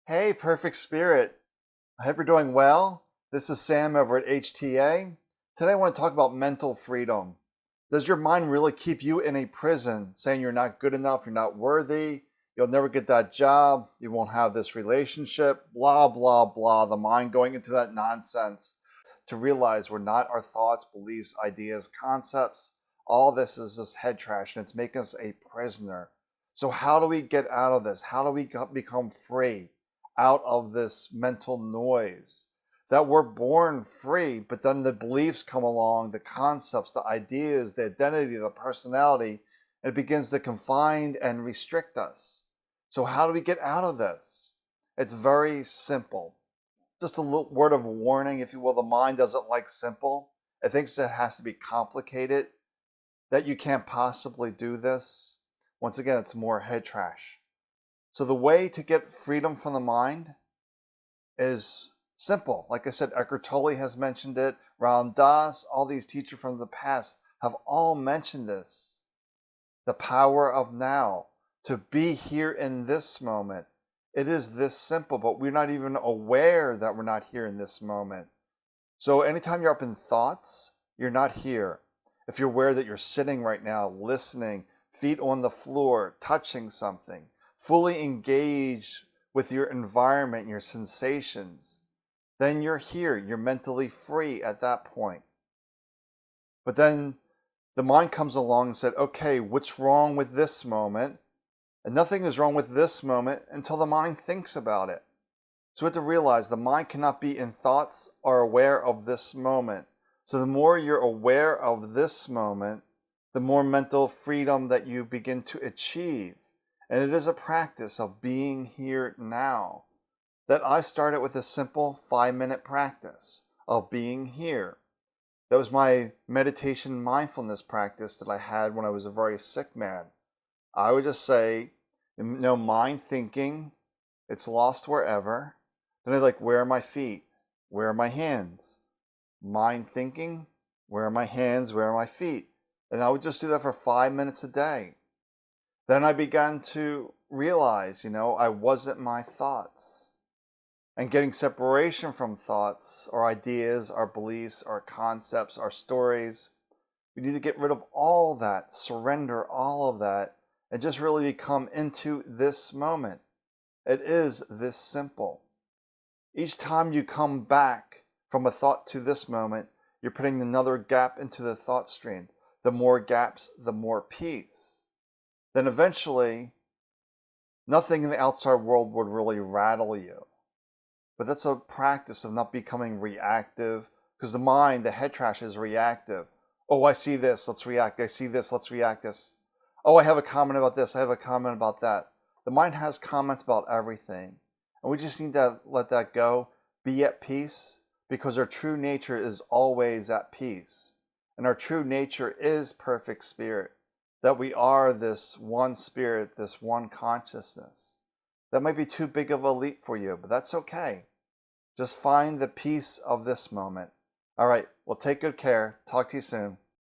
Hey, Perfect Spirit. I hope you're doing well. This is Sam over at HTA. Today I want to talk about mental freedom. Does your mind really keep you in a prison saying you're not good enough, you're not worthy, you'll never get that job, you won't have this relationship, blah, blah, blah. The mind going into that nonsense to realize we're not our thoughts, beliefs, ideas, concepts. All this is just head trash and it's making us a prisoner. So, how do we get out of this? How do we become free out of this mental noise? That we're born free, but then the beliefs come along, the concepts, the ideas, the identity, the personality, and it begins to confine and restrict us. So, how do we get out of this? It's very simple. Just a little word of warning, if you will. The mind doesn't like simple. It thinks it has to be complicated, that you can't possibly do this. Once again, it's more head trash. So the way to get freedom from the mind is simple. Like I said, Eckhart Tolle has mentioned it. Ram Dass, all these teachers from the past have all mentioned this. The power of now, to be here in this moment. It is this simple, but we're not even aware that we're not here in this moment. So anytime you're up in thoughts, you're not here. If you're aware that you're sitting right now, listening, feet on the floor, touching something, fully engaged with your environment, your sensations, then you're here. You're mentally free at that point. But then the mind comes along and said, okay, what's wrong with this moment? And nothing is wrong with this moment until the mind thinks about it. So we have to realize the mind cannot be in thoughts or aware of this moment. So the more you're aware of this moment, the more mental freedom that you begin to achieve. And it is a practice of being here now. That I started with a simple 5-minute practice of being here. That was my meditation mindfulness practice that I had when I was a very sick man. I would just say, mind thinking, it's lost wherever. Then I where are my feet? Where are my hands? Mind thinking, where are my hands? Where are my feet? And I would just do that for 5 minutes a day. Then I began to realize, I wasn't my thoughts. And getting separation from thoughts, our ideas, our beliefs, our concepts, our stories. We need to get rid of all that, surrender all of that, and just really become into this moment. It is this simple. Each time you come back from a thought to this moment, you're putting another gap into the thought stream. The more gaps, the more peace. Then eventually, nothing in the outside world would really rattle you. But that's a practice of not becoming reactive, because the mind, the head trash, is reactive. Oh, I see this, let's react. I see this, let's react this. Oh, I have a comment about this, I have a comment about that. The mind has comments about everything. And we just need to let that go, be at peace, because our true nature is always at peace. And our true nature is perfect spirit. That we are this one spirit, this one consciousness. That might be too big of a leap for you, but that's okay. Just find the peace of this moment. All right, well, take good care. Talk to you soon.